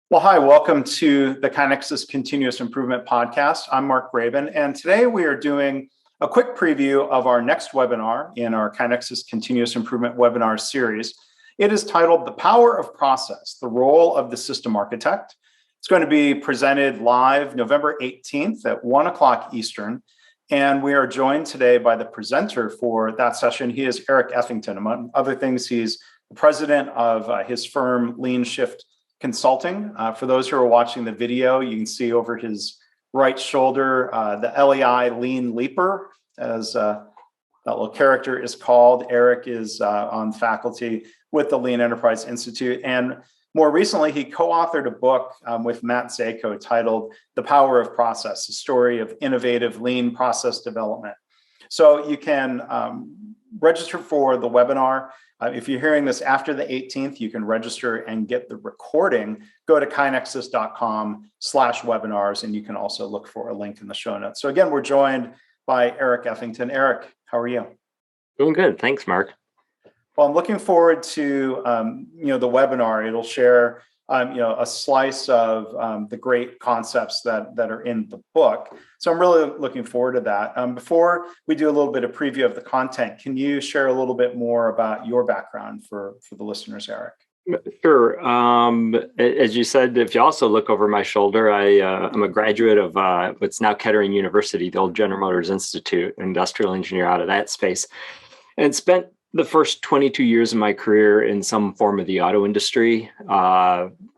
Well, hi, welcome to the KaiNexus Continuous Improvement Podcast. I'm Mark Graben, and today we are doing a quick preview of our next webinar in our KaiNexus Continuous Improvement webinar series. It is titled The Power of Process, the Role of the System Architect. It's going to be presented live November 18th at 1 o'clock Eastern, and we are joined today by the presenter for that session. He is Eric Ethington. Among other things, he's the president of his firm, LeanShift Consulting. For those who are watching the video, you can see over his right shoulder the LEI Lean Leaper, as that little character is called. Eric is on faculty with the Lean Enterprise Institute, and more recently, he co-authored a book with Matt Zayko titled The Power of Process, a story of innovative lean process development. So you can register for the webinar. If you're hearing this after the 18th, you can register and get the recording. Go to kainexus.com/webinars, and you can also look for a link in the show notes. So again, we're joined by Eric Ethington. Eric, how are you? Doing good. Thanks, Mark. Well, I'm looking forward to the webinar. It'll share a slice of the great concepts that are in the book. So I'm really looking forward to that. Before we do a little bit of preview of the content, can you share a little bit more about your background for the listeners, Eric? Sure. As you said, if you also look over my shoulder, I'm a graduate of what's now Kettering University, the old General Motors Institute, industrial engineer out of that space, and spent the first 22 years of my career in some form of the auto industry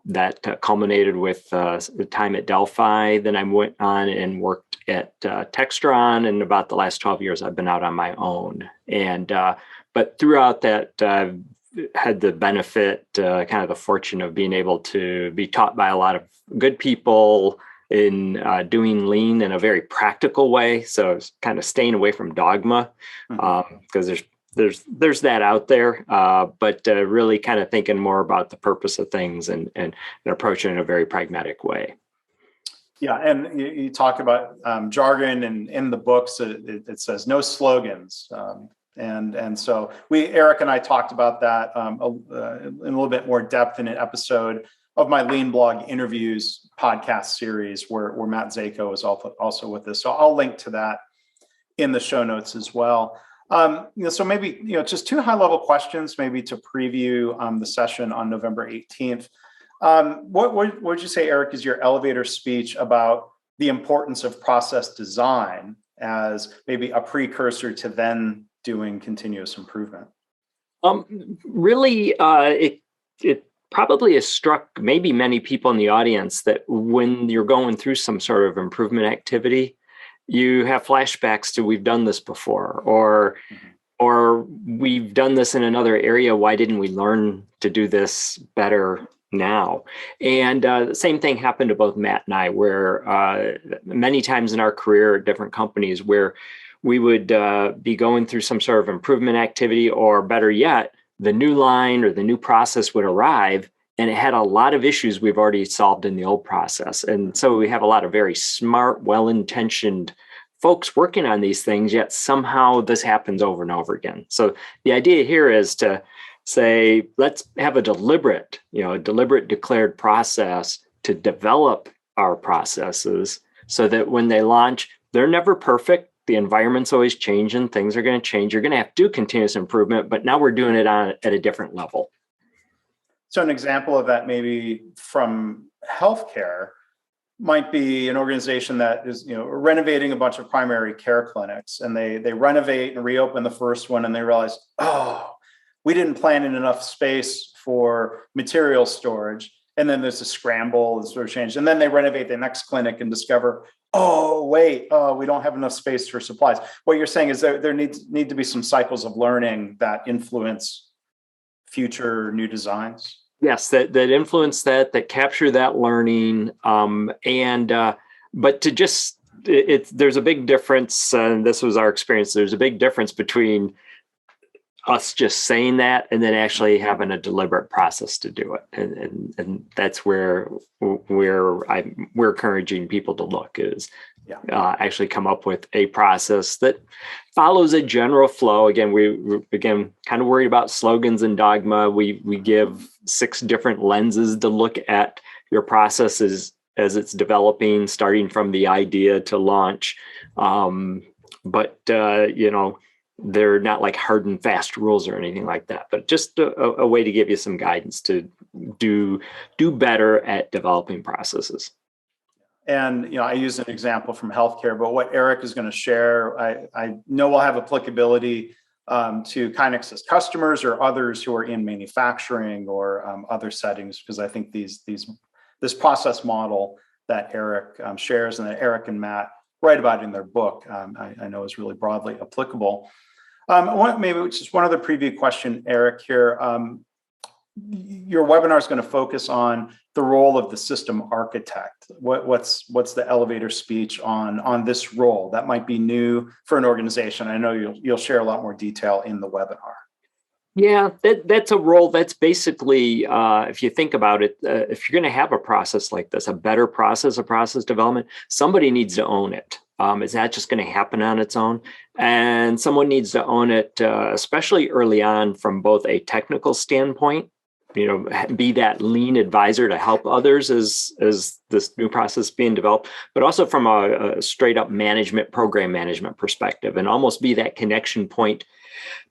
that culminated with the time at Delphi. Then I went on and worked at Textron, and about the last 12 years I've been out on my own. And but throughout that, I've had the benefit, kind of the fortune of being able to be taught by a lot of good people in doing lean in a very practical way. So it's kind of staying away from dogma, because there's that out there, but really kind of thinking more about the purpose of things and approaching it in a very pragmatic way. Yeah, and you talk about jargon, and in the books it says no slogans, and so Eric and I talked about that in a little bit more depth in an episode of my Lean Blog Interviews podcast series where Matt Zayko is also with us. So I'll link to that in the show notes as well. So maybe, just two high-level questions, maybe to preview the session on November 18th. What would you say, Eric, is your elevator speech about the importance of process design as maybe a precursor to then doing continuous improvement? Really, it probably has struck maybe many people in the audience that when you're going through some sort of improvement activity, you have flashbacks to we've done this before, or we've done this in another area. Why didn't we learn to do this better now? And the same thing happened to both Matt and I, where many times in our career at different companies where we would be going through some sort of improvement activity, or better yet, the new line or the new process would arrive, and it had a lot of issues we've already solved in the old process. And so we have a lot of very smart, well-intentioned folks working on these things, yet somehow this happens over and over again. So the idea here is to say, let's have a deliberate declared process to develop our processes so that when they launch, they're never perfect. The environment's always changing. Things are going to change. You're going to have to do continuous improvement, but now we're doing it at a different level. So an example of that maybe from healthcare might be an organization that is renovating a bunch of primary care clinics, and they renovate and reopen the first one, and they realize, we didn't plan in enough space for material storage. And then there's a scramble, sort of change. And then they renovate the next clinic and discover, we don't have enough space for supplies. What you're saying is there need to be some cycles of learning that influence future new designs? Yes, that influence that capture that learning, but to just there's a big difference, and this was our experience. There's a big difference between us just saying that and then actually having a deliberate process to do it, and that's where we're encouraging people to look is actually come up with a process that follows a general flow. Again, we kind of worried about slogans and dogma. We give 6 different lenses to look at your process is as it's developing, starting from the idea to launch. But they're not like hard and fast rules or anything like that, but just a way to give you some guidance to do better at developing processes. And I use an example from healthcare, but what Eric is going to share, I know will have applicability to KaiNexus customers or others who are in manufacturing or other settings, because I think this process model that Eric shares and that Eric and Matt write about in their book, I know is really broadly applicable. I want maybe just one other preview question, Eric, here. Your webinar is going to focus on the role of the system architect. What's the elevator speech on this role? That might be new for an organization. I know you'll share a lot more detail in the webinar. Yeah, that's a role that's basically, if you think about it, if you're going to have a process like this, a better process of process development, somebody needs to own it. It's not just going to happen on its own. And someone needs to own it, especially early on from both a technical standpoint, be that lean advisor to help others as this new process is being developed, but also from a straight up program management perspective, and almost be that connection point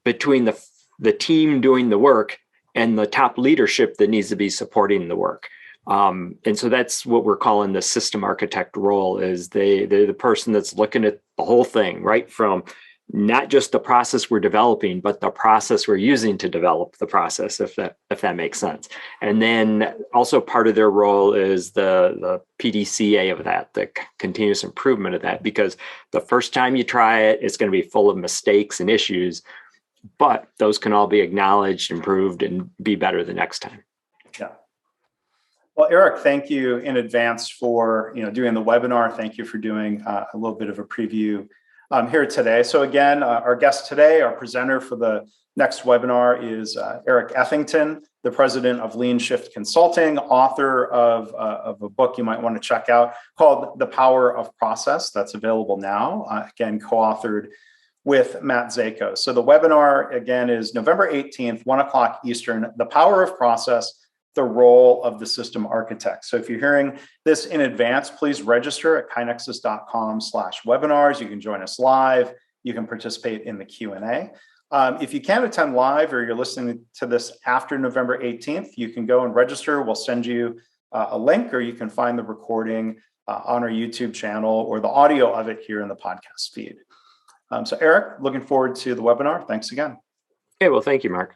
between the team doing the work and the top leadership that needs to be supporting the work. And so that's what we're calling the system architect role, is they're the person that's looking at the whole thing, right from not just the process we're developing, but the process we're using to develop the process, if that makes sense. And then also part of their role is the PDCA of that, the continuous improvement of that, because the first time you try it, it's going to be full of mistakes and issues, but those can all be acknowledged, improved, and be better the next time. Yeah. Well, Eric, thank you in advance for doing the webinar. Thank you for doing a little bit of a preview here today. So again, our guest today, our presenter for the next webinar is Eric Ethington, the president of LeanShift Consulting, author of a book you might want to check out called The Power of Process. That's available now, again, co-authored with Matt Zayko. So the webinar, again, is November 18th, 1 o'clock Eastern, The Power of Process, the role of the system architect. So if you're hearing this in advance, please register at kainexus.com/webinars. You can join us live. You can participate in the Q&A. If you can't attend live or you're listening to this after November 18th, you can go and register. We'll send you a link, or you can find the recording on our YouTube channel or the audio of it here in the podcast feed. So Eric, looking forward to the webinar. Thanks again. Okay, well, thank you, Mark.